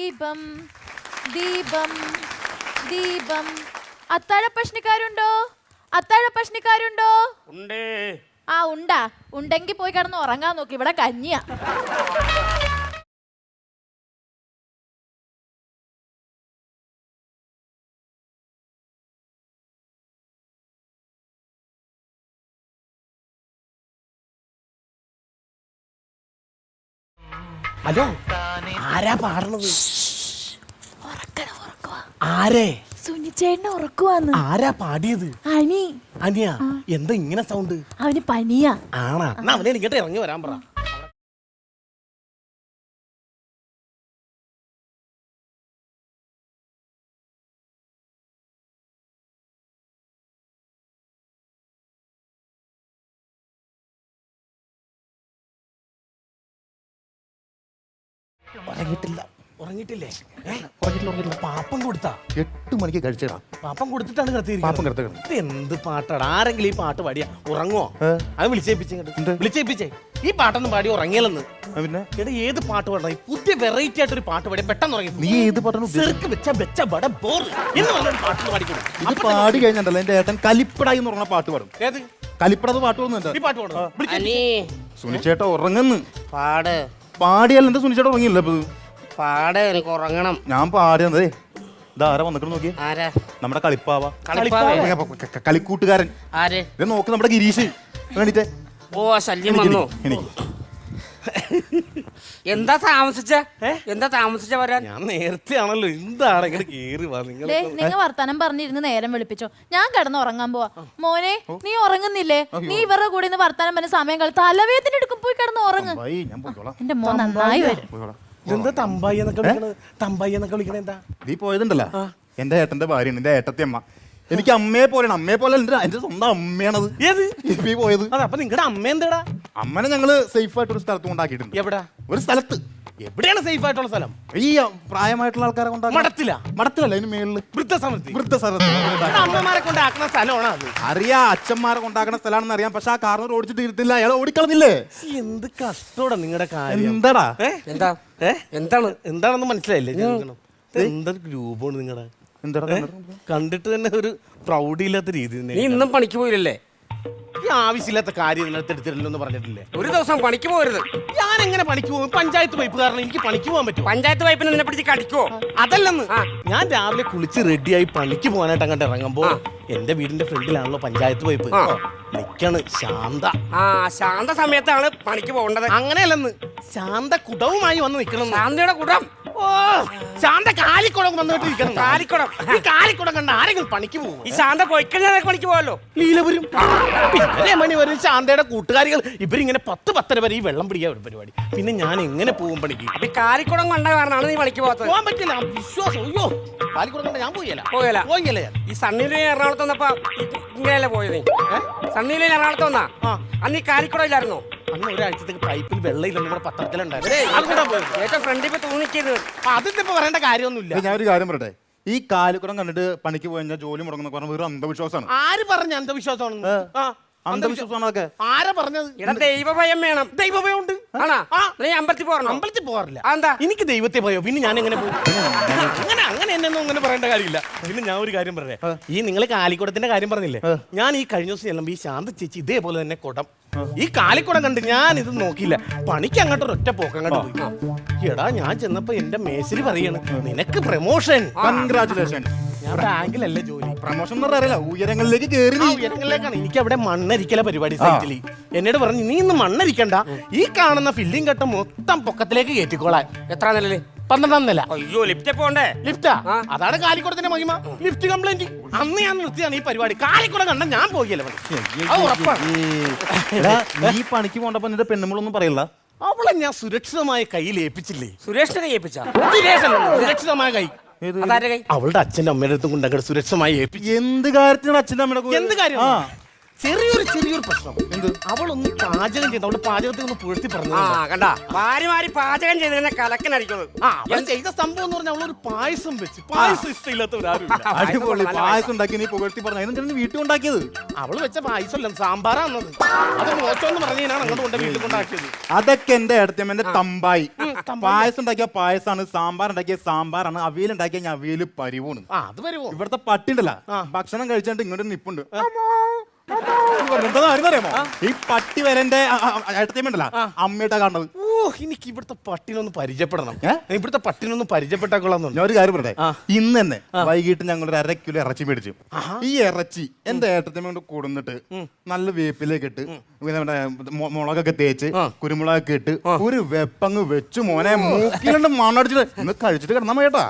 ദീപം ദീപം ദീപം. അത്താഴ പ്രശ്നക്കാരുണ്ടോ? അത്താഴ പ്രശ്നക്കാരുണ്ടോ? ഉണ്ട്. ആ ഉണ്ടാ? ഉണ്ടെങ്കിൽ പോയി കിടന്ന് ഉറങ്ങാൻ നോക്കി, ഇവിടെ കഞ്ഞിയാ. ഹലോ, ആരാ പാടണത്? ആരേ? സുനിച്ചേട്ടനെ ഉറക്കുവാന്ന്. ആരാ പാടിയത്? അനി. അനിയാ? എന്താ ഇങ്ങനെ സൗണ്ട്? അവന് പനിയാ. ആണാ? എന്നാ അവനെ ഇങ്ങോട്ട് ഇറങ്ങി വരാൻ പറ. ഉറങ്ങിട്ടില്ല. ഉറങ്ങിട്ടില്ലേ? ഉറങ്ങിട്ടില്ല. പാപ്പം കൊടുത്താ? 8 മണിക്ക് കഴിച്ചേടാ. പാപ്പം കൊടുത്തിട്ടാണ് പാപ്പം കിടത്തി. എന്ത് പാട്ടാടാ? ആരെങ്കിലും ഈ പാട്ട് പാടിയാ ഉറങ്ങോ? അത് വിളിച്ചേപ്പിച്ചേ. ഈ പാട്ടൊന്നും പാടി ഉറങ്ങിയല്ലെന്ന്. പിന്നെ എടാ, ഏത് പാട്ട് പാടണം? ഈ പുതിയ വെറൈറ്റി ആയിട്ടൊരു പാട്ട് പാടി പെട്ടെന്ന് ഉറങ്ങി. നീ ഏത് പാട്ടാണ് പാട്ട് പാടിക്കൊടു. ഇത് പാടി കഴിഞ്ഞല്ലോ എന്റെ ഏട്ടൻ കലിപ്പടായി എന്ന് പറഞ്ഞ പാട്ട് പാടും. ഏത് കലിപ്പടത് പാട്ട് പാടുന്നുണ്ട്. ഈ പാട്ട് പാടണം. സുനിച്ചേട്ട ഉറങ്ങുന്നു. പാട്. പാടിയല്ല എന്താ സുനിച്ചേട്ട ഉറങ്ങിയില്ല? പാട്, എനിക്ക് ഉറങ്ങണം. ഞാൻ പാടിയത് ഇതാരാ വന്നിട്ട് നോക്കിയേ? ആരാ? നമ്മുടെ കളിപ്പാവ, കളിക്കൂട്ടുകാരൻ. ആര്? ഇത് നോക്ക്, നമ്മുടെ ഗിരീഷ്. വേണ്ടിട്ടേ ഓ, ശല്യം വന്നു. എനിക്ക് എന്താ താമസിച്ച വരാൻ? ഞാൻ നേരത്തെ ആണല്ലോ. എന്താണ് ഇങ്ങനെ കേറി വാ? നിങ്ങൾ വർത്താനം പറഞ്ഞിരുന്ന് നേരം വെളുപ്പിച്ചോ. ഞാൻ കിടന്ന് ഉറങ്ങാൻ പോവാ. മോനെ, നീ ഉറങ്ങുന്നില്ലേ? നീ ഇവരുടെ കൂടെ ഇന്ന് വർത്താനം പറഞ്ഞ സമയം കളി തലവേദന എടുക്കും. പോയി കിടന്ന് ഉറങ്ങ്. എന്റെ മോൻ നന്നായി വരും. എന്താ തമ്പായി എന്നൊക്കെ വിളിക്കണേ? എന്താ നീ പോയതുണ്ടല്ലോ, എന്റെ ഏട്ടന്റെ ഭാര്യയാണ്, എന്റെ ഏട്ടത്തിയമ്മ. എനിക്ക് അമ്മയെ പോലെയാണ്. അമ്മയെ പോലെ എന്റെ സ്വന്തം അമ്മയാണത്. ഏത് ഈ പോയത്? അപ്പൊ നിങ്ങളുടെ അമ്മ എന്താടാ? അമ്മനെ ഞങ്ങള് സേഫ് ആയിട്ട് ഒരു സ്ഥലത്ത് കൊണ്ടാക്കിയിട്ടുണ്ട്. എവിടാ? ഒരു സ്ഥലത്ത്. എവിടെയാണ് സേഫ് ആയിട്ടുള്ള സ്ഥലം? ഈ പ്രായമായിട്ടുള്ള ആൾക്കാരെ മടത്തിലല്ല, അതിന് മേളില് വൃദ്ധസദനത്തിൽ അമ്മമാരെ കൊണ്ടാക്കുന്ന സ്ഥലമാണോ അത്? അറിയാ, അച്ഛന്മാരെ കൊണ്ടാക്കുന്ന സ്ഥലമാണെന്ന് അറിയാം. പക്ഷെ ആ കാറിനോട് ഓടിച്ചിട്ട് ഇരുത്തില്ല, അയാൾ ഓടിക്കളഞ്ഞില്ലേ? എന്ത് കഷ്ടോടാ നിങ്ങളുടെ കാര്യം. എന്താടാ? എന്താണെന്ന് മനസ്സിലായില്ലേ? എന്തൊരു രൂപമാണ് നിങ്ങളുടെ. കണ്ടിട്ട് തന്നെ ഒരു പ്രൗഢിയില്ലാത്ത രീതി. നീ ഇന്നും പണിക്ക് പോയില്ലേ? ഈ ആവശ്യമില്ലാത്ത കാര്യം എടുത്തിട്ടില്ലെന്ന് പറഞ്ഞിട്ടില്ലേ? ഒരു ദിവസം പണിക്ക് പോകരുത്. ഞാൻ എങ്ങനെ പണിക്ക് പോകും? പഞ്ചായത്ത് പൈപ്പ് കാരണം എനിക്ക് പണിക്ക് പോകാൻ പറ്റും? പഞ്ചായത്ത് പൈപ്പിനെ നിന്നെ പിടിച്ച് കടിക്കോ? അതല്ലെന്ന്. ഞാൻ രാവിലെ കുളിച്ച് റെഡിയായി പണിക്ക് പോകാനായിട്ട് അങ്ങോട്ട് ഇറങ്ങുമ്പോ എന്റെ വീടിന്റെ ഫ്രണ്ടിലാണല്ലോ പഞ്ചായത്ത് പൈപ്പ്. നിക്കാണ് ശാന്ത. ശാന്ത സമയത്താണ് പണിക്ക് പോകേണ്ടത്. അങ്ങനെയല്ലെന്ന്, ശാന്ത കുടവുമായി വന്ന് നിക്കണം. ശാന്തയുടെ കുടം? ഓ, ശാന്ത കാലിക്കുടം വന്നിട്ട് ഇരിക്കണം. കാലിക്കുടം? ഈ കാലിക്കുടം കണ്ട ആരെങ്കിലും പണിക്ക് പോകും? ഈ ശാന്ത പോയിക്കഴിഞ്ഞാൽ പണിക്ക് പോകല്ലോ. ലീലവരും പിന്നെ മണി വരും. ശാന്തയുടെ കൂട്ടുകാരികൾ ഇവരിങ്ങനെ 10-10 വരെ ഈ വെള്ളം പിടിക്കാൻ ഒരു പരിപാടി. പിന്നെ ഞാൻ എങ്ങനെ പോകും പണിക്ക്? അപ്പൊ കാലിക്കുടം കണ്ട കാരണമാണ് നീ പണിക്ക് പോകാത്തത്. പോകാൻ പറ്റില്ല, വിശ്വാസം. അയ്യോ, കാലിക്കുടം കണ്ട ഞാൻ പോയില്ല. ഈ സണ്ണിയിലെ എറണാകുളത്ത് വന്നപ്പോ ഇങ്ങനെയല്ലേ പോയത്? സണ്ണിയിലെ എറണാകുളത്ത് വന്നാ അന്ന് ഈ കാലിക്കുടം ഇല്ലായിരുന്നോ? അന്ന് ഒരാഴ്ചത്തേക്ക് പൈപ്പിൽ വെള്ളമില്ല, നമ്മുടെ പത്രത്തിലുണ്ടായിരുന്നു. ഏറ്റവും ഫ്രണ്ടിൽ പോയി തൂങ്ങിക്കരുത്. അതിപ്പോ പറയേണ്ട കാര്യമൊന്നുമില്ല. ഞാൻ ഒരു കാര്യം പറയട്ടെ, ഈ കാലിക്കുടം കണ്ടിട്ട് പണിക്ക് പോയി കഴിഞ്ഞാൽ ജോലി മുടങ്ങുന്ന പറഞ്ഞ വെറും അന്ധവിശ്വാസമാണ്. ആര് പറഞ്ഞ അന്ധവിശ്വാസമാണ്? അന്ധവിശ്വാസമാണൊക്കെ ആരാ പറഞ്ഞത്? ദൈവഭയം വേണം. ദൈവഭയം ഉണ്ട്. നീ അമ്പലത്തിൽ പോകണം? അമ്പലത്തിൽ പോകാറില്ല. എന്താ? എനിക്ക് ദൈവത്തെ ഭയോ. പിന്നെ ഞാൻ എങ്ങനെ പോകും? അങ്ങനെ എന്നൊന്നും അങ്ങനെ പറയേണ്ട കാര്യമില്ല. പിന്നെ ഞാൻ ഒരു കാര്യം പറയാം. ഈ നിങ്ങൾ കാലിക്കുടത്തിന്റെ കാര്യം പറഞ്ഞില്ലേ, ഞാൻ ഈ കഴിഞ്ഞ ദിവസം ചെല്ലുമ്പോ ഈ ശാന്ത ചേച്ചി ഇതേപോലെ തന്നെ കുടം, ഈ കാലിക്കുടം കണ്ട് ഞാൻ ഇത് നോക്കിയില്ല, പണിക്ക് അങ്ങോട്ട് ഒറ്റ പോക്കങ്ങോട്ട് പോയി. എടാ, ഞാൻ ചെന്നപ്പോ എന്റെ മേശരി പറയാണ്, നിനക്ക് പ്രമോഷൻ. കൺഗ്രാറ്റുലേഷൻ. ഞാൻ ബാങ്കിലല്ലേ ജോലി. പ്രമോഷൻ എന്ന് അറിയില്ല, ഉയരങ്ങളിലേക്ക് കയറി. ഉയരങ്ങളിലേക്കാണ്. എനിക്ക് അവിടെ മണ്ണരിക്കല പരിപാടി സൈറ്റിൽ. എന്നോട് പറഞ്ഞു, നീ ഇന്ന് മണ്ണരിക്കണ്ട, ഈ കാണുന്ന ഫില്ലിംഗ് കട്ട മൊത്തം പൊക്കത്തിലേക്ക് കയറ്റിക്കോളാൻ. എത്ര നിലയില്? 12ാം നില. അയ്യോ, ലിഫ്റ്റ് പോണ്ടേ? ലിഫ്റ്റാ? അതാണ് കാലിക്കുടത്തിന്റെ മഹിമ. Lift complaint. അന്ന് ഞാൻ നിർത്തിയാണ് ഈ പരിപാടി. കാലിക്കുടം കണ്ട ഞാൻ പോകില്ല. ഈ പണിക്ക് പോണ്ടപ്പോ നിന്റെ പെണ്ണുങ്ങളൊന്നും പറയില്ല. അവളെ ഞാൻ സുരക്ഷിതമായ കയ്യിൽ ഏൽപ്പിച്ചില്ലേ? സുരേഷിനെ കൈ ഏൽപ്പിച്ച? സുരക്ഷിതമായ കൈ അവളുടെ അച്ഛന്റെ അമ്മയുടെ അടുത്തും കൊണ്ടങ്ങോട്ട് സുരക്ഷിതമായി ഏൽപ്പിച്ചു. എന്ത് കാര്യത്തിനാണ് അച്ഛൻ്റെ അമ്മയുടെ? എന്ത് കാര്യം? ചെറിയൊരു പ്രശ്നം. എന്ത്? അവളൊന്ന് പാചകം ചെയ്ത് അവളുടെ പാചകത്തിൽ ഒന്ന് പുഴത്തി പറഞ്ഞു. കണ്ടാ മാരി പാചകം ചെയ്തതിനെ കലക്കനടിക്കുന്നത്. അവൾ ചെയ്ത സംഭവം എന്ന് പറഞ്ഞാൽ അവളൊരു പായസം വെച്ച്. പായസം ഇഷ്ടമില്ലാത്തവരാരും അടിപൊളി പായസം ഉണ്ടാക്കി നീ പുകഴ്ത്തി പറഞ്ഞു. അതിനെന്താണ് വീട്ടിൽ ഉണ്ടാക്കിയത്? അവള് വെച്ച പായസമല്ല, സാമ്പാറാന്നത്. അത് മോശമെന്ന് പറഞ്ഞാണ് അങ്ങോട്ട് കൊണ്ട് വീട്ടിൽ കൊണ്ടാക്കിയത്. അതൊക്കെ എന്റെ ഏട്ടത്തിയമ്മന്റെ തമ്പായി. പായസം ഉണ്ടാക്കിയ പായസമാണ്, സാമ്പാർ ഉണ്ടാക്കിയ സാമ്പാറാണ്, അവിയൽ ഉണ്ടാക്കിയ ഞാൻ അവിയൽ പരിവാണ്. അത് വരുമോ? ഇവിടുത്തെ പട്ടിണ്ടല്ല, ഭക്ഷണം കഴിച്ചിട്ട് ഇങ്ങോട്ട് നിപ്പുണ്ട്. അറിയാമോ ഈ പട്ടി വരെ എന്റെ ഏട്ടത്തിയമ്മണ്ടല്ല അമ്മയിട്ടാ കാണുന്നത്. എനിക്ക് ഇവിടുത്തെ പട്ടിനൊന്ന് പരിചയപ്പെടണം. ഇവിടുത്തെ പട്ടിനൊന്ന് പരിചയപ്പെട്ടാക്കൊള്ളാന്നുണ്ട്. ഞാൻ ഒരു കാര്യം പറയട്ടെ, ഇന്ന് തന്നെ വൈകിട്ട് ഞങ്ങൾ 1/2 കിലോ ഇറച്ചി മേടിച്ചു. ഈ ഇറച്ചി എന്റെ ഏട്ടത്തിയമ്മ കൊണ്ട് കൊടുന്നിട്ട് നല്ല വേപ്പിലേക്ക് ഇട്ട് മുളകൊക്കെ തേച്ച് കുരുമുളകൊക്കെ ഇട്ട് ഒരു വെപ്പങ്ങ് വെച്ചു മോനെ മൂക്കിലുണ്ട് മണ്ണടിച്ചിട്ട് ഇന്ന് കഴിച്ചിട്ട് കിടന്നാ കേട്ടാ.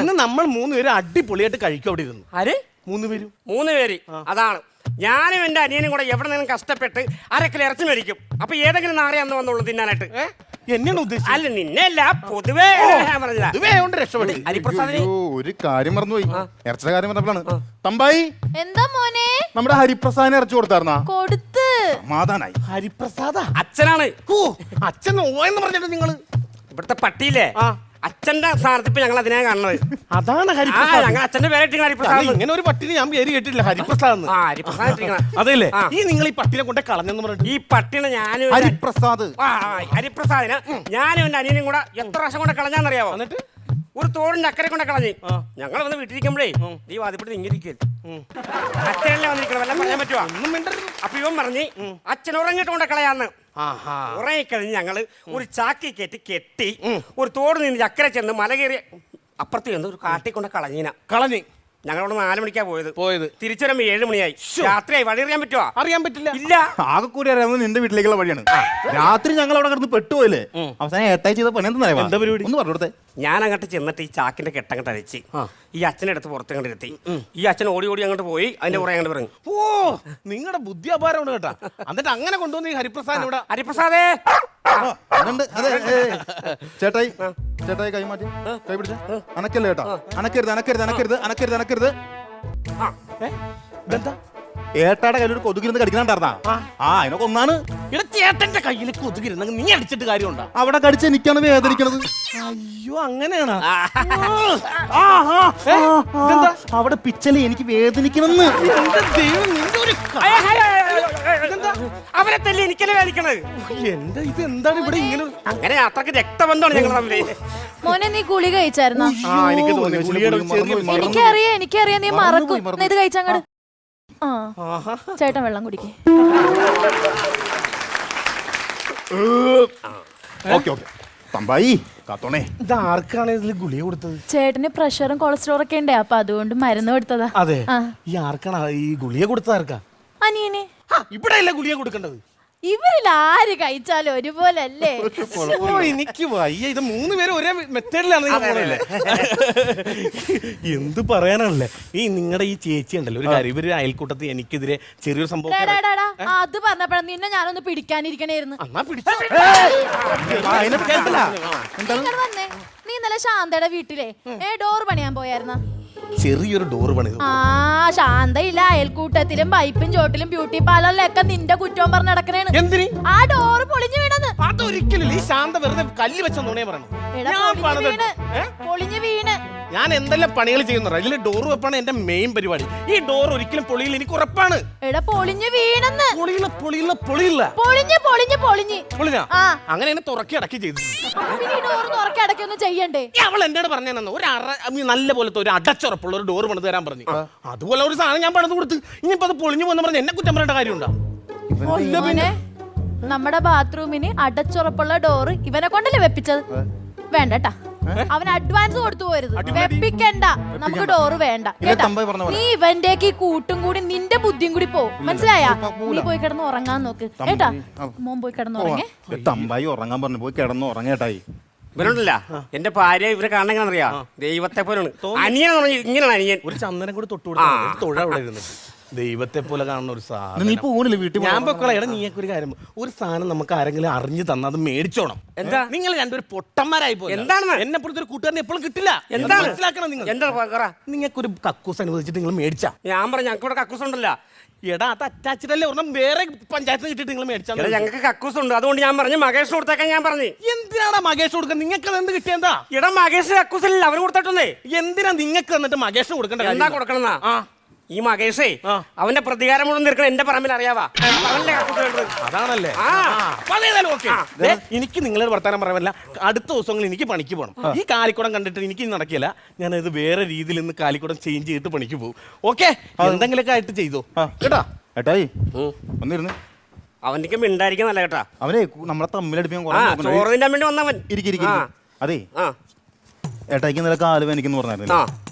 ഇന്ന് നമ്മൾ 3 പേര് അടിപൊളിയായിട്ട് കഴിക്കും അവിടെ ഇരുന്നു. ആര്? 3 പേര്. അതാണ് ഞാനും എന്റെ അനിയനും കൂടെ എവിടെ നിന്നും കഷ്ടപ്പെട്ട് 1/2 കിലോ ഇറച്ചി മേടിക്കും. അപ്പൊ ഏതെങ്കിലും നാളെ അന്ന് വന്നുള്ളൂ തിന്നാനായിട്ട്. എന്നെയാണ് ഉദ്ദേശിച്ചത്. അല്ല നിന്നെയല്ല, പൊതുവേ ഹരിപ്രസാദിനെ ഒരു കാര്യം മറന്നുപോയി. ഇറച്ചിയുടെ കാര്യം പറഞ്ഞപ്പോഴാണ്. തമ്പായി, എന്താ മോനെ? നമ്മുടെ ഹരിപ്രസാദിനെ ഇറച്ചി കൊടുത്തായിരുന്നാ? കൊടുത്ത്. സമാധാനായി. ഹരിപ്രസാദ അച്ഛനാണ്. അച്ഛൻ ഓയെന്ന് പറഞ്ഞിട്ട് നിങ്ങള് ഇവിടുത്തെ പട്ടിയില്ലേ, അച്ഛന്റെ സ്ഥാനത്ത് ഇപ്പൊ ഞങ്ങൾ അതിനെ കാണുന്നത്. അതാണ് ഞങ്ങൾ അച്ഛന്റെ പേരായിട്ട് ഹരിപ്രസാദ്. ഇങ്ങനെ ഒരു പട്ടിനെ ഞാൻ പേര് കേട്ടിട്ടില്ല, ഹരിപ്രസാദ്. അതെല്ലേ? ഈ നിങ്ങൾ ഈ പട്ടിനെ കൊണ്ട് കളഞ്ഞെന്ന് പറഞ്ഞിട്ട്. ഈ പട്ടിനെ ഞാനും ഹരിപ്രസാദിന് ഞാനും എന്റെ അനിയനും കൂടെ എത്ര പ്രാവശ്യം കൊണ്ട് കളഞ്ഞാന്നറിയാവോ? എന്നിട്ട് ഒരു തോടിന്റെ അക്കരെ കൊണ്ട് കളഞ്ഞ് ഞങ്ങൾ വന്ന് വീട്ടിലിരിക്കുമ്പോഴേ നീ വാദിപ്പെട്ട് ഇങ്ങിരിക്കരുത്, അച്ഛനല്ലേ വന്നിരിക്കണം, വല്ലതും പറയാൻ പറ്റുവാ? അപ്പൊ ഇവൻ പറഞ്ഞ് അച്ഛൻ ഉറങ്ങിട്ട് കൊണ്ട് കളയാന്ന്. ഉറങ്ങിക്കഴിഞ്ഞ് ഞങ്ങള് ഒരു ചാക്കി കെട്ടി ഒരു തോട് നിന്ന് ചക്കര ചെന്ന് മല കയറി അപ്പുറത്ത് ചെന്ന് ഒരു കാട്ടി കൊണ്ട് കളഞ്ഞ് ഞങ്ങളവിടെ 4 മണിക്കാ പോയത്. തിരിച്ചു വരുമ്പോ 7 മണിയായി. രാത്രിയായി. വഴി അറിയാൻ പറ്റുമോ? അറിയാൻ പറ്റില്ല. ഇല്ല. ആകെ കൂടി അറിയാവുന്നത് നിന്റെ വീട്ടിലേക്കുള്ള വഴിയാണ്. രാത്രി ഞങ്ങൾ അവിടെ കിടന്ന് പെട്ടുപോയില്ലേ? അവസാനം ഏട്ടായി ചെയ്ത പണി എന്താ പരിപാടി ഒന്ന് പറഞ്ഞോടത്തെ. ഞാൻ അങ്ങോട്ട് ചെന്നിട്ട് ഈ ചാക്കിന്റെ കെട്ടങ്ങോട്ട് അഴിച്ച് ഈ അച്ഛനെ അടുത്ത് പുറത്തങ്ങോട്ട് ഇരുത്തി. ഈ അച്ഛൻ ഓടി അങ്ങോട്ട് പോയി. അതിന്റെ പുറകെ അങ്ങോട്ട് പറഞ്ഞു. നിങ്ങളുടെ ബുദ്ധി അപാരമാണ് കേട്ടാ. എന്നിട്ട് അങ്ങനെ കൊണ്ടുവന്ന് ഈ ഹരിപ്രസാദ് ഇവിടെ. ഹരിപ്രസാദേ ചേട്ടായി കൈ മാറ്റി, കൈ പിടിച്ച അനക്കല്ലേ കേട്ടോ. അനക്കരുത്. ഏട്ടാടെ കയ്യിൽ ഒരു കൊതുകിരുന്ന് കടിക്കണ്ടായിരുന്നാ? അതിനൊക്കെ ഒന്നാണ്. ചേട്ടന്റെ കയ്യിൽ കൊതുകിരുന്ന നീ അടിച്ചിട്ട് കാര്യമുണ്ടോ? അവിടെ കടിച്ച് എനിക്കാണ് വേദനിക്കണത്. അയ്യോ അങ്ങനെയാണ്. അവിടെ പിച്ചല് എനിക്ക് വേദനിക്കണമെന്ന്. അവരെ തല്ലി എനിക്കല്ലേ വേദിക്കണത്. എന്താ ഇത്? എന്താണ് ഇവിടെ ഇങ്ങനെ? അങ്ങനെ അത്രക്ക് രക്തബന്ധമാണ് ഞങ്ങൾ തമ്മില്. മോനെ നീ ഗുളിക കഴിച്ചായിരുന്നോ? എനിക്കറിയാം നീ മറക്കും. ഇത് കഴിച്ചങ്ങട്. ചേട്ടൻ വെള്ളം കുടിക്കേ. തമ്പായി കാത്തോണേ. ഇത് ആർക്കാണ് ഇതിൽ ഗുളിക കൊടുത്തത്? ചേട്ടന് പ്രഷറും കൊളസ്ട്രോളും ഒക്കെ ഉണ്ട്, അപ്പൊ അതുകൊണ്ട് മരുന്ന് കൊടുത്തതാ. അതെ. ഈ ആർക്കാണ് ഈ ഗുളിക കൊടുത്തത്? ആർക്കാ? അനിയനെ. ഇവിടെ അല്ല ഗുളിക കൊടുക്കേണ്ടത്. ഇവരിൽ ആര് കഴിച്ചാലും ഒരുപോലെ അല്ലേ? എനിക്ക് വയ്യ. ഇത് 3 പേരും ഒരേ മെത്തേഡിലാണ്. എന്ത് പറയാനാണല്ലേ ഈ നിങ്ങളുടെ ഈ ചേച്ചി ഉണ്ടല്ലോ ഒരു കാര്യം. ഇവര് അയൽക്കൂട്ടത്തിൽ എനിക്കെതിരെ ചെറിയൊരു സംഭവം അത് പറഞ്ഞപ്പോഴാ നിന്നെ ഞാനൊന്ന് പിടിക്കാനിരിക്കണേരുന്നു. നീ ഇന്നലെ ശാന്തയുടെ വീട്ടിലെ ഡോർ പണിയാൻ പോയായിരുന്ന? ചെറിയൊരു ഡോർ പണിതു. ശാന്തയില്ല, അയൽക്കൂട്ടത്തിലും പൈപ്പും ചോട്ടിലും ബ്യൂട്ടി പാർലറിലൊക്കെ നിന്റെ കുറ്റവും പറഞ്ഞ് നടക്കണേണ്. എന്തിന്? ആ ഡോറ് പൊളിഞ്ഞു വീണെന്ന്. അതൊരിക്കലും ഈ ശാന്ത വെറുതെ കല്ല് വെച്ച നുണയെ പറഞ്ഞു. പൊളിഞ്ഞു വീണ്. ഞാൻ എന്തെല്ലാം പണികൾ ചെയ്യുന്നുണ്ട്. അതിൽ ഡോർ വെപ്പാണ് എന്റെ മെയിൻ പരിപാടി. ഈ ഡോർ ഒരിക്കലും പൊളിയില്ല, എനിക്ക് ഉറപ്പാണ്. പൊളിഞ്ഞു വീണെന്ന്. പൊളിഞ്ഞ അങ്ങനെ എന്നെ തുറക്കി അടക്കി ചെയ്തു. ചെയ്യണ്ടേ? അവൾ എന്നോട് പറഞ്ഞെന്നു ഒരു നല്ല പോലത്തെ ഒരു അടച്ചുറപ്പുള്ള ഒരു ഡോർ പണിത് തരാൻ പറഞ്ഞു. അതുപോലെ ഒരു സാധനം ഞാൻ പണിത് കൊടുത്ത് ഇനിയിപ്പോ അത് പൊളിഞ്ഞു പോന്ന് പറഞ്ഞ് എന്നെ കുറ്റം പറയേണ്ട കാര്യമുണ്ടോ? നമ്മുടെ ബാത്റൂമിന് അടച്ചുറപ്പുള്ള ഡോറ് ഇവനെ കൊണ്ടല്ലേ വെപ്പിച്ചത്? വേണ്ടട്ടാ, അവൻ അഡ്വാൻസ് കൊടുത്തു പോരുത്. വെപ്പിക്കണ്ട, നമുക്ക് ഡോറ് വേണ്ട കേട്ടാ. നീ ഇവന്റേക്ക് കൂട്ടും കൂടി നിന്റെ ബുദ്ധിയും കൂടി പോവും, മനസ്സിലായാ? നീ പോയി കിടന്ന് ഉറങ്ങാൻ നോക്ക് കേട്ടാ. മോൻ പോയി കിടന്ന് ഉറങ്ങേ. തമ്പായി ഉറങ്ങാൻ പറഞ്ഞു, പോയി കിടന്ന് ഉറങ്ങേട്ടായി. ഇവരുണ്ടല്ല എന്റെ ഭാര്യ ഇവരെ കാണണമെന്ന് അറിയാ, ദൈവത്തെ പോലെയാണ്. അനിയനാണ് ഇങ്ങനെയാണ് അനിയൻ. ഒരു ചന്ദനം കൂടി തൊട്ട് കൊടുത്തു തൊഴ അവിടെ ഇരുന്നു. ദൈവത്തെ പോലെ കാണുന്ന ഒരു സാധനം. ഞാൻ പൊക്കള നീയൊക്കെ ഒരു കാര്യം, ഒരു സാധനം നമുക്ക് ആരെങ്കിലും അറിഞ്ഞു തന്നാൽ അത് മേടിച്ചോണം. എന്താ നിങ്ങൾ രണ്ടുപേരും പൊട്ടന്മാരായി പോയി. എന്താണ് എന്നെ പോലത്തെ ഒരു കൂട്ടുകാരനെ എപ്പോഴും കിട്ടില്ല. എന്താണ് മനസ്സിലാക്കണം നിങ്ങൾ. എന്താ നിങ്ങൾക്കൊരു കക്കൂസ് അനുവദിച്ചിട്ട് നിങ്ങൾ മേടിച്ചാ? ഞാൻ പറഞ്ഞു ഞങ്ങൾക്ക് ഇവിടെ കക്കൂസ് ഉണ്ടല്ല. എടാ അത് അറ്റാച്ച്ഡ് അല്ലേ, ഒരെണ്ണം വേറെ പഞ്ചായത്തിന് കിട്ടിയിട്ട് നിങ്ങൾ മേടിച്ചാൽ എടാ ഞങ്ങൾക്ക് കക്കൂസ് ഉണ്ട്, അതുകൊണ്ട് ഞാൻ പറഞ്ഞു മകേഷ് കൊടുത്തേക്കാൻ ഞാൻ പറഞ്ഞു. എന്തിനാണ് മകേഷ് കൊടുക്കുന്നത്? നിങ്ങൾക്ക് അത് എന്ത് കിട്ടിയെന്താ? എടാ മകേഷ് കക്കൂസില്ല, അവന് കൊടുത്തിട്ടുണ്ടേ. എന്തിനാ നിങ്ങൾക്ക് എന്നിട്ട് മകേഷിന് കൊടുക്കേണ്ട എന്താ കൊടുക്കണെന്നാ? ഈ മകേഷേ അവന്റെ പ്രതികാരം മുഴുവൻ നിൽക്കണം എന്റെ പറമ്പിൽ അറിയാവാ. അവന്റെ കക്കൂസ് വേണ്ടത് അതാണല്ലേ? എനിക്ക് നിങ്ങളൊരു വർത്താനം പറയാൻ പറ്റില്ല. അടുത്ത ദിവസങ്ങളിൽ എനിക്ക് പണിക്ക് പോകണം. ഈ കാലിക്കുടം കണ്ടിട്ട് എനിക്ക് നടക്കില്ല. ഞാനത് വേറെ രീതിയിൽ ഇന്ന് കാലിക്കുടം ചേഞ്ച് ചെയ്തിട്ട് പണിക്ക് പോകും. ഓക്കെ, എന്തെങ്കിലുമൊക്കെ ആയിട്ട് ചെയ്തോ കേട്ടാ. ഏട്ടായി വന്നിരുന്നു. അവന്റെ മിണ്ടായിരിക്കുന്നല്ല കേട്ടാ. അവനെ നമ്മളെ തമ്മിലടിപ്പിക്കാൻ ചോറിന്റെ വേണ്ടി വന്നവൻ. അതെ ഏട്ടായിക്ക് ഇന്നലെ കാല് വേനിക്കെന്ന് പറഞ്ഞായിരുന്നു.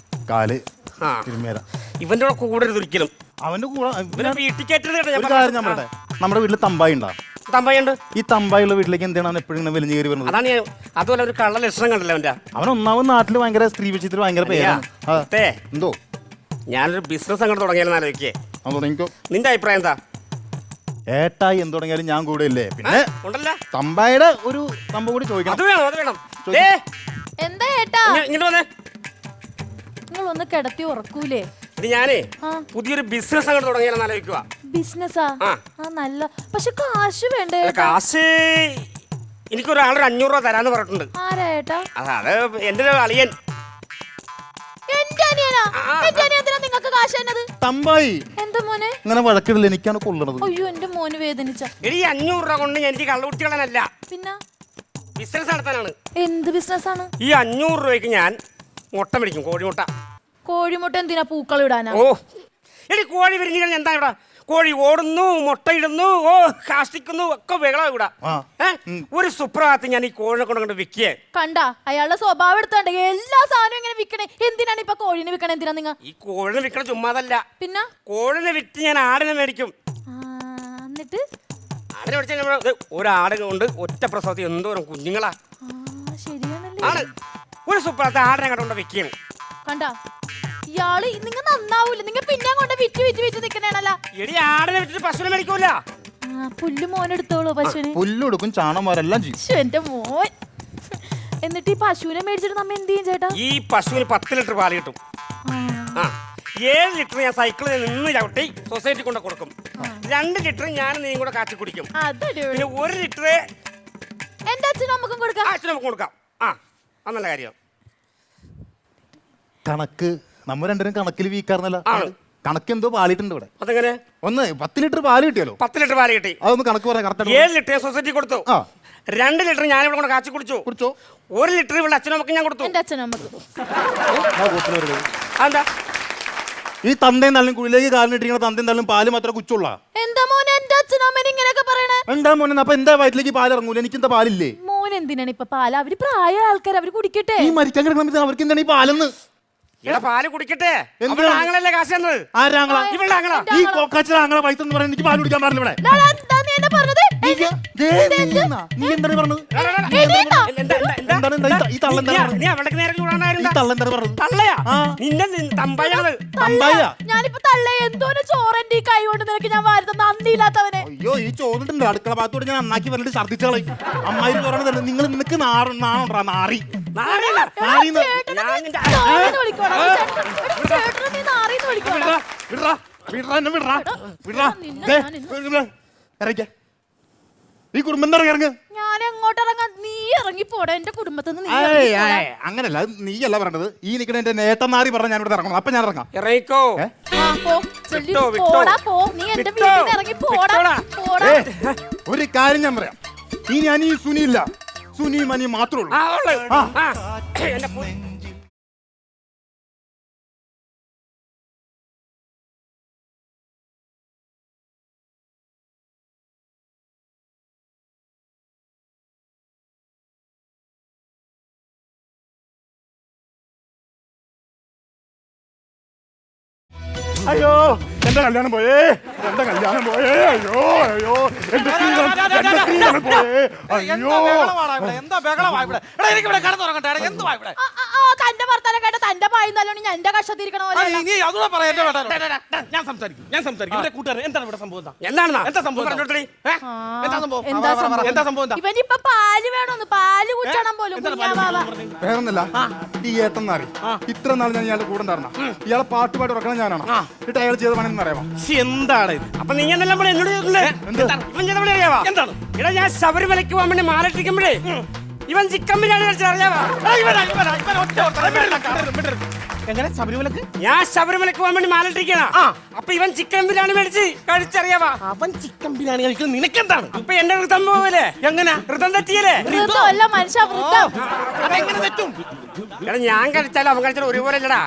കാല് തിരുമേല. ഇവന്റെ കൂടെ ഒരിക്കലും അവന്റെ കൂടെ വീട്ടിൽ കയറ്റരുത്. ഒരു കാര്യം ഞാൻ പറയട്ടെ, നമ്മുടെ വീട്ടിൽ തമ്പായി ഉണ്ടാ. തമ്പായുണ്ട്. ഈ തമ്പായുള്ള വീട്ടിലേക്ക് എന്താണ് അവൻ എപ്പോഴും വലിഞ്ഞു കയറി വരുന്നത്? അതാണ് ഞാൻ. അതുപോലെ ഒരു കള്ള ലക്ഷണം കണ്ടല്ലോ അവന്റെ. അവൻ ഒന്നാമത് നാട്ടിൽ ഭയങ്കര സ്ത്രീ വിഷയത്തിൽ ഭയങ്കര പേരാണ്. എന്തോ ഞാനൊരു ബിസിനസ് അങ്ങോട്ട് തുടങ്ങിയാലും ആലോചിക്കേ. തുടങ്ങിക്കോ. നിന്റെ അഭിപ്രായം എന്താ? ഏട്ടായി എന്ത് തുടങ്ങിയാലും ഞാൻ കൂടെ ഇല്ലേ. പിന്നെ ഉണ്ടല്ലോ തമ്പായുടെ ഒരു സംഭവം കൂടി ചോദിക്കണം. അത് വേണം, അത് വേണം. എന്താ ഏട്ടാ ഇങ്ങോട്ട് വന്നേ. നിങ്ങൾ ഒന്ന് കിടത്തി ഉറക്കൂലേ? ഇത് ഞാനേ പുതിയൊരു ബിസിനസ് അങ്ങോട്ട് തുടങ്ങിയാലും ആലോചിക്കുക. ബിസിനസ്സാ? നല്ല, പക്ഷെ കാശ് വേണ്ടേ? കാശ് എനിക്കൊരാളൊരു 500 രൂപ തരാന്ന് പറഞ്ഞിട്ടുണ്ട്. ആരാ ഏട്ടാ? അത് എന്റെ ഒരു അളിയൻ. നിങ്ങൾക്ക് കാശ് തന്നത്? തമ്പായി എന്താ മോനെ ഇങ്ങനെ വഴക്കിടില്ല, എനിക്കാണ് കൊള്ളണത്. അയ്യോ എന്റെ മോന് വേദനിച്ച. ഈ 500 രൂപ കൊണ്ട് എനിക്ക് കള്ളുകുട്ടികളല്ല, പിന്നെ ബിസിനസ് നടത്താനാണ്. എന്ത് ബിസിനസ്സാണ്? ഈ 500 രൂപയ്ക്ക് ഞാൻ മുട്ട മേടിക്കും, കോഴിമുട്ട. കോഴിമുട്ട എന്തിനാ? പൂക്കൾ ഇടാനാ? ഓ എടി കോഴി വിരിഞ്ഞു എന്താ ഇവിടെ? കോഴി ഓടുന്നു, മുട്ടയിടുന്നു, കാഷ്ടിക്കുന്നു, ഒക്കെ ബഹളം ഇവിടെ. ഒരു സുപ്രഭാതത്തിൽ ഞാൻ ഈ കോഴിനെ കൊണ്ട് വിൽക്കേ. കണ്ട അയാളുടെ സ്വഭാവം എടുത്തോണ്ട് എല്ലാ സാധനവും ഇങ്ങനെ വിൽക്കണേ. എന്തിനാണ് ഇപ്പൊ കോഴിനെ വിൽക്കണേ? എന്തിനാ നിങ്ങൾ ഈ കോഴിനെ വിൽക്കണ ചുമ്മാതല്ല, പിന്നെ കോഴിനെ വിറ്റ് ഞാൻ ആടിനെ മേടിക്കും. എന്നിട്ട് ആടിനെ മേടിച്ച ഒരാട് കൊണ്ട് ഒറ്റ പ്രസവത്തിൽ എന്തോരം കുഞ്ഞുങ്ങളാ. ആണ് ഒരു സുപ്രഭാതത്തിൽ ആടിനെ കണ്ടുകൊണ്ട് വിൽക്കുകയാണ്. കണ്ട ഇയാള് നിങ്ങൾ നന്നാവൂല. നിങ്ങൾ പിന്നെ കൊണ്ട് വിറ്റ് വിറ്റ് വിറ്റ് നിക്കണേണല്ല. എടി ആടിനെ വിറ്റിട്ട് പശുവിനെ മേടിക്കൂല. പുല്ല് മോനെടുത്തോളൂ. പശുവിന് പുല്ലെടുക്കും, ചാണകമാരെല്ലാം ചെയ്യും. എന്റെ മോൻ. എന്നിട്ട് ഈ പശുവിനെ മേടിച്ചിട്ട് നമ്മ എന്ത് ചെയ്യും ചേട്ടാ? ഈ പശുവിന് 10 ലിറ്റർ പാല് കിട്ടും. 7 ലിറ്റർ ഞാൻ സൈക്കിളിൽ നിന്ന് ചവിട്ടി സൊസൈറ്റി കൊണ്ട് കൊടുക്കും. 2 ലിറ്റർ ഞാൻ നീയും കൂടെ കാച്ചി കുടിക്കും. പിന്നെ 1 ലിറ്റർ എന്റെ അച്ഛനും അമ്മക്കും കൊടുക്കാം. അച്ഛനും നമുക്ക് കൊടുക്കാം. അത് നല്ല കാര്യം. കണക്ക് നമ്മ രണ്ടുപേരും കണക്കിൽ വീക്കാർന്നല്ല. കണക്ക് എന്തോ പാലിട്ടുണ്ട് ഇവിടെ. അതെങ്ങനെ? ഒന്ന് 10 ലിറ്റർ പാല് കിട്ടിയല്ലോ. 10 ലിറ്റർ പാല് കിട്ടി. അതൊന്ന് കണക്ക് പറയാം. കറക്റ്റ് 7 ലിറ്റർ സൊസൈറ്റി കൊടുത്തു. 2 ലിറ്റർ ഞാൻ ഇവിടെ കൊണ്ട് കാച്ചി കുടിച്ചു. 1 ലിറ്റർ ഇവിടെ അച്ഛനും അമ്മക്ക് ഞാൻ കൊടുത്തു. എന്റെ അച്ഛനും അമ്മക്ക് എന്താ ഈ തന്തയും തള്ളും കുഴിലേക്ക് കാലിനിട്ടിരിക്കുന്ന തന്തയും തള്ളും പാല് മാത്രം കുച്ചുള്ള. എന്താ മോനെ എന്റെ അച്ഛനും അമ്മേനെ ഇങ്ങനെയൊക്കെ പറയണേ? എന്താ മോനെ? അപ്പൊ എന്താ വയറ്റിലേക്ക് പാല് ഇറങ്ങൂല? എനിക്കെന്താ പാലില്ലേ? മോൻ എന്തിനാണ് ഇപ്പൊ പാല്? അവര് പ്രായ ആൾക്കാർ, അവര് കുടിക്കട്ടെ. ഈ മരിക്കാൻ കിടക്കുന്ന അവർക്ക് എന്താണ് ഈ പാലെന്ന്? പാല് കുടിക്കട്ടെ. ആങ്ങളല്ലേ കാശ് തന്നത്? ആരാങ്ങളാ? ഈ കോക്കാച്ചിലെ ആങ്ങളെ പൈസ എന്ന് പറയാൻ എനിക്ക് പാല് കുടിക്കാൻ പാടില്ല ഇവിടെ. നീ എന്താണ് പറഞ്ഞത്? ഈ തള്ളെന്താണ് പറഞ്ഞത്? ഞാനിപ്പോ തള്ള എന്തോരം ചോറന്റെ ഈ കൈ കൊണ്ട് നിനക്ക് ഞാൻ വാരുന്ന നന്ദിയില്ലാത്തവനെ. അയ്യോ ഈ ചോദിട്ടുണ്ട് അടുക്കള ഭാഗത്തോട് ഞാൻ നന്നാക്കി പറഞ്ഞിട്ട് ഛർദിച്ചോളെ. അമ്മായി പറയണത് നിങ്ങൾ നിനക്ക് നാണോണ്ടാ നാറി. ഈ കുടുംബം ഇറങ്ങ. ഞാൻ എങ്ങോട്ട് ഇറങ്ങാൻ? നീ ഇറങ്ങി പോടാ എന്റെ കുടുംബത്തിൽ നിന്ന്. അങ്ങനല്ല, നീയല്ല പറഞ്ഞത്. ഈ നിൽക്കണ എന്റെ നേട്ടനാറി പറഞ്ഞ ഞാൻ ഇവിടെ ഇറങ്ങണം. അപ്പൊ ഞാൻ ഇറങ്ങാം. ഇറങ്ങിക്കോ. ഒരു കാര്യം ഞാൻ പറയാം. ഇനി അനി സുനിയില്ല, സുനി മനി മാത്രമേ ഉള്ളൂ. അയ്യോ എന്റെ കല്യാണം പോയേ, എന്റെ കല്യാണം പോയേ. അയ്യോ അയ്യോ എന്റെ സ്ത്രീധനം പോയേ. അയ്യോ എന്താ ബഹളമാ ഇവിടെ? എനിക്ക് ഇവിടെ കിടന്നുറങ്ങട്ടെ. എന്തുവാ ഇവിടെ? തന്റെ വർത്തമാനം കേട്ട തന്റെ പായുന്നല്ലോണ്ട് ഞാൻ എന്റെ കഷ്ടത്തിരിക്കണ പോലെ അല്ല. നീ അതുകൂടെ പറയാ. ഞാൻ സംസാരിക്കും എന്റെ കൂട്ടുകാരൻ എന്താണ് ഇവിടെ സംഭവം? എന്താ സംഭവം? എന്താ സംഭവം? ഇവനിപ്പൊ പാല് വേണമെന്ന്, പാല് കുച്ചണം പോലും കുഞ്ഞാവാവ. വേറൊന്നല്ല, ഈ ഏട്ടെന്നറി ഇത്ര നാൾ ഞാൻ ഇയാളുടെ കൂടെ ഉണ്ടായിരുന്ന ഇയാളെ പാട്ടുപാട്ട് ഉറക്കണം ഞാനാണ്. എന്നിട്ട് അയാൾ ചെയ്ത പണിയെന്ന് അറിയാമോ? എന്താണ് ഇത്? അപ്പൊ നീ എന്തെല്ലാം എന്നോട് ചോദിച്ചില്ലേ? ഇവൻ ചെയ്ത പണി അറിയാവാ? എന്താണ്? എടാ ഞാൻ ശബരിമലയ്ക്ക് പോകാൻ വേണ്ടി മാലട്ടിക്കുമ്പോഴേ ഇവൻ ചിക്കൻ ബിരിയാണി കഴിച്ചാൽ അറിയാവാ? എങ്ങനെ ശബരിമലക്ക്? ഞാൻ ശബരിമലയ്ക്ക് പോകാൻ വേണ്ടി മാലട്ടിരിക്കണ. അപ്പൊ ഇവൻ ചിക്കൻ ബിരിയാണി മേടിച്ച് കഴിച്ചറിയാവാ? അവൻ ചിക്കൻ ബിരിയാണി കഴിക്കുന്നത് നിനക്കെന്താണ്? അപ്പൊ എന്റെ വൃത്തം പോവല്ലേ? എങ്ങനെ വൃത്തം തെറ്റിയല്ലേ? വൃദ്ധമല്ല മനുഷ്യ, വൃദ്ധം. അതെങ്ങനെ തെറ്റും? എടാ ഞാൻ കഴിച്ചാലും അവൻ കഴിച്ചാലും ഒരുപോലെ അല്ലടാ.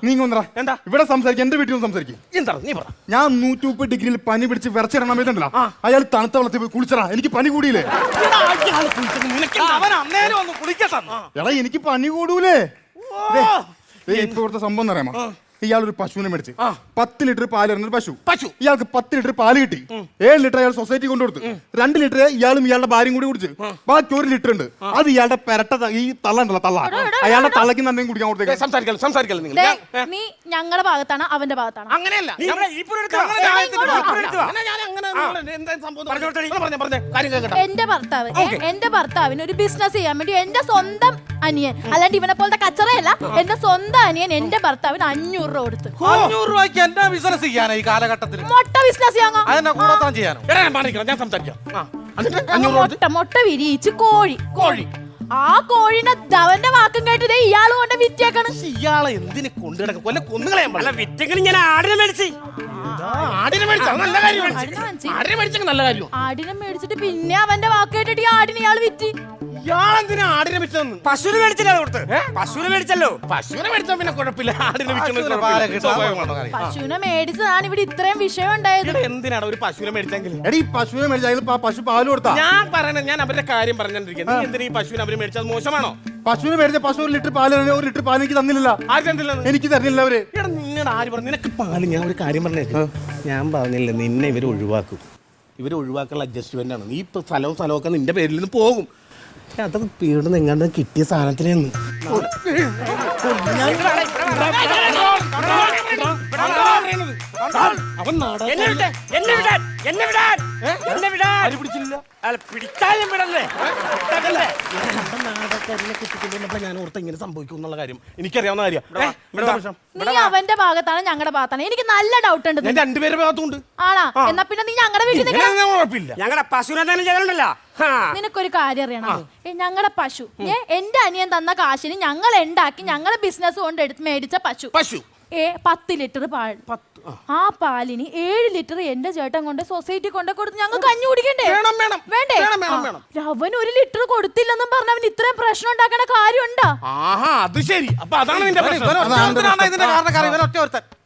നീ കൊന്നടാ. എന്താ ഇവിടെ സംസാരിക്കും, എന്റെ വീട്ടിൽ സംസാരിക്കും. എന്താണ് നീ പറ? ഞാൻ 130 ഡിഗ്രിയിൽ പനി പിടിച്ച് വിറച്ചിടണം സമയത്തുണ്ടല്ലോ, അയാൾ തണുത്ത വെള്ളത്തിൽ പോയി കുളിച്ചടാ. എനിക്ക് പനി കൂടിയില്ലേ? അവൻ അന്നേരം ഒന്ന് കുളിക്കട്ടെ. എടാ എനിക്ക് പനി കൂടൂലേ? ഇപ്പൊ ഇവിടുത്തെ സംഭവം എന്ന് പറയാമോ? ഇയാളൊരു പശുവിനെ മേടിച്ച് 10 ലിറ്റർ പാല് ഇറങ്ങുന്ന പശു. ഇയാൾക്ക് 10 ലിറ്റർ പാല് കിട്ടി. 7 ലിറ്റർ അയാൾ സൊസൈറ്റി കൊണ്ടുകൊടുത്തു. 2 ലിറ്റർ ഇയാളും ഇയാളുടെ ഭാര്യയും കൂടി കുടിച്ച്. ബാക്കി 1 ലിറ്റർ ഉണ്ട്. അത് ഇയാളുടെ പെരട്ട ഈ തള്ള ഉണ്ടല്ലോ, തള്ള. അയാളുടെ തള്ളക്ക് തന്നെ കുടിക്കാൻ കൊടുത്തേക്ക്. സംസാരിക്കല്ലോ നിങ്ങൾ. നീ ഞങ്ങളുടെ ഭാഗത്താണ് അവന്റെ ഭാഗത്താണ്. അങ്ങനെയല്ല. നീ ഇവിടെ ഈ പുറത്ത് വാ. എന്റെ ഭർത്താവിന് ഒരു ബിസിനസ് ചെയ്യാൻ വേണ്ടി എന്റെ സ്വന്തം അനിയൻ, അല്ലാണ്ട് ഇവനെ പോലത്തെ കച്ചറയല്ല, എന്റെ സ്വന്തം അനിയൻ എന്റെ ഭർത്താവിന് 500 രൂപ കൊടുത്ത്. 500 രൂപയ്ക്ക് എന്താ ബിസിനസ് ചെയ്യാനാ ഈ കാലഘട്ടത്തിൽ? മൊട്ട ബിസിനസ് ചെയ്യാനോ? അതെന്നെ കൂടത്താൻ ചെയ്യാനോ? ഞാൻ സംസാരിക്കാം. മൊട്ട വിരിയിച്ച് കോഴി. ആ കോഴിനെ അവന്റെ വാക്കും കേട്ടത് ഇയാള് കൊണ്ട് വിറ്റേക്കാണ്. ഇയാളെ എന്തിനെ കൊണ്ടുകിടക്കും? കൊന്നുകളയാൻ അല്ല വിറ്റെങ്കിലും ഞാൻ ആടിനെ മേടിച്ച്. ആടിനെ മേടിച്ച നല്ല കാര്യമാണ്. ആടിനെ മേടിച്ചെങ്കിൽ നല്ല കാര്യം. ആടിനെ മേടിച്ചിട്ട് പിന്നെ അവന്റെ വാക്ക് കേട്ടിട്ട് ഈ ആടിനെ ഇയാള് വിറ്റ്. ഇയാളെന്തിനാ ആടിനെ വിറ്റതെന്ന്? പശുവിനെ മേടിച്ചില്ല കൊടുത്ത്. പശുവിനെ മേടിച്ചല്ലോ. പശുവിനെ മേടിച്ചാൽ പിന്നെ കുഴപ്പമില്ല. ആടിനെ വിൽക്കുന്നത് പശുവിനെ മേടിച്ചതാണ് ഇവിടെ ഇത്രയും വിഷയം ഉണ്ടായത്. എന്തിനാണ് ഒരു പശുവിനെ മേടിച്ചെങ്കിൽ? എടീ പശുവിനെ മേടിച്ച അയാൾ പശു പാല് കൊടുത്താ. ഞാൻ പറയണ, ഞാൻ അവരുടെ കാര്യം പറഞ്ഞോണ്ടിരിക്കുന്നത്. നീ എന്തിനാ ഈ പശുവിനെ അവര് മേടിച്ചത്? മോശമാണോ? പശുവിനെ മേടിച്ച പശു 1 ലിറ്റർ പാല് 1 ലിറ്റർ പാല് എനിക്ക് തന്നില്ല. എനിക്ക് തരുന്നില്ല അവര്. എടാ നിന്നോട് ആര് പറഞ്ഞു നിനക്ക് പാല്? ഞാൻ ഒരു കാര്യം പറഞ്ഞേക്ക്. ഞാൻ പറഞ്ഞില്ല നിന്നെ ഇവര് ഒഴിവാക്കും. ഇവര് ഒഴിവാക്കാനുള്ള അഡ്ജസ്റ്റ്മെന്റ് ആണ്. നീ ഇപ്പൊ സ്ഥലമൊക്കെ നിന്റെ പേരിൽ നിന്ന് പോകും. അതൊക്കെ പീടുന്ന എങ്ങാണ്ട് കിട്ടിയ സാധനത്തിനെന്ന് അവൻ ഞാൻ ഓർത്ത് ഇങ്ങനെ സംഭവിക്കും എന്നുള്ള കാര്യം എനിക്കറിയാവുന്ന കാര്യം. നീ അവന്റെ ഭാഗത്താണ് ഞങ്ങളുടെ ഭാഗത്താണ്. എനിക്ക് നല്ല ഡൗട്ട് ഉണ്ട്. ഞാൻ രണ്ടുപേരുടെ ഭാഗത്തുണ്ട്. ആണാ? എന്നാ പിന്നെ നീ ഞങ്ങളുടെ വീട്ടിൽ കുഴപ്പമില്ല. ഞങ്ങളുടെ പശുവിനെ തന്നെ ചെയ്യണ്ടല്ലോ. നിനക്കൊരു കാര്യം അറിയണം. ഞങ്ങളുടെ പശു എന്റെ അനിയൻ തന്ന കാശിന് ഞങ്ങൾ ഉണ്ടാക്കി ഞങ്ങളുടെ ബിസിനസ് കൊണ്ട് എടുത്ത് മേടിച്ച പശു 10 ലിറ്റർ പാൽ. ആ പാലിന് 7 ലിറ്റർ എന്റെ ചേട്ടൻ കൊണ്ട് സൊസൈറ്റി കൊണ്ട് കൊടുത്ത് ഞങ്ങൾ കഞ്ഞി കുടിക്കണ്ടേ? വേണ്ടേ? അവൻ 1 ലിറ്റർ കൊടുത്തില്ലെന്നും പറഞ്ഞ അവൻ ഇത്രയും പ്രശ്നം ഉണ്ടാക്കണ കാര്യമുണ്ടോ? അത് ശരി. അപ്പൊ അതാണ് ഇതിന്റെ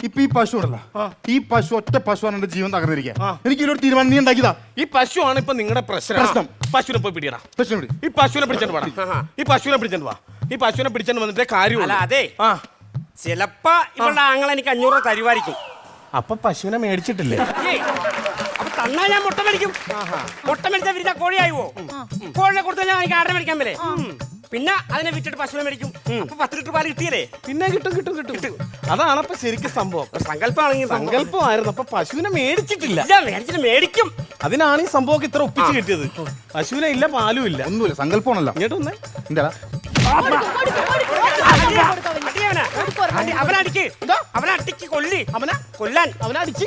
ഇപ്പൊ ഈ പശു ഉണ്ടല്ലോ, ഈ പശു ഒറ്റ പശുവാണ് എന്റെ ജീവൻ തകർന്നിരിക്കുക. എനിക്ക് ഇതിലൊരു തീരുമാനം നീ ഉണ്ടാക്കിയതാ. ഈ പശുവാണ് ഇപ്പൊ നിങ്ങളുടെ പ്രശ്നം. പശുവിനെ പോയി പിടിയടാ. ഈ പശുവിനെ പിടിച്ചോണ്ട് വാ. ഈ പശുവിനെ പിടിച്ചോണ്ട് വന്നിട്ടേ കാര്യമില്ല. അതെ ചിലപ്പോ ഇവളുടെ ആങ്ങൾ എനിക്ക് 500 രൂപ തരുമായിരിക്കും. അപ്പൊ പശുവിനെ മേടിച്ചിട്ടില്ലേ? അപ്പൊ തന്നാ ഞാൻ മുട്ട മേടിക്കും. മുട്ട മേടിച്ചാൽ വിരിച്ചാൽ കോഴിയായിവോ? കോഴിനെ കൊടുത്താൽ ഞാൻ എനിക്ക് ആടിനെ മേടിക്കാൻ പറ്റേ. പിന്നെ അതിനെ വിറ്റിട്ട് പശുവിനെ മേടിക്കും. അപ്പൊ 10 ലിറ്റർ പാല് കിട്ടിയല്ലേ? പിന്നെ കിട്ടും. അതാണ് അപ്പൊ ശരിക്കും സംഭവം. സങ്കല്പമാണെങ്കിൽ സങ്കല്പമായിരുന്നു. അപ്പൊ പശുവിനെ മേടിച്ചിട്ടില്ല. മേടിക്കും. അതിനാണ് ഈ സംഭവം ഇത്ര ഒപ്പിച്ച് കിട്ടിയത്. പശുവിനെ ഇല്ല, പാലും ഇല്ല, ഒന്നുമില്ല. സങ്കല്പമാണല്ലോ. ഇങ്ങോട്ട് വന്നേ. അവനടിക്ക് കൊല്ലാൻ അവനടിച്ച്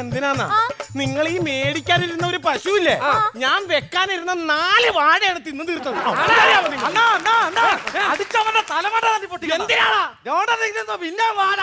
എന്തിനാന്നാ? നിങ്ങൾ ഈ മേടിക്കാനിരുന്ന ഒരു പശുവില്ലേ, ഞാൻ വെക്കാനിരുന്ന 4 വാഴയാണ് തിന്നു തീർത്തത്. അടിച്ചവന്റെ തലമട പൊട്ടി. എന്തിനാണ് പിന്നെ വാഴ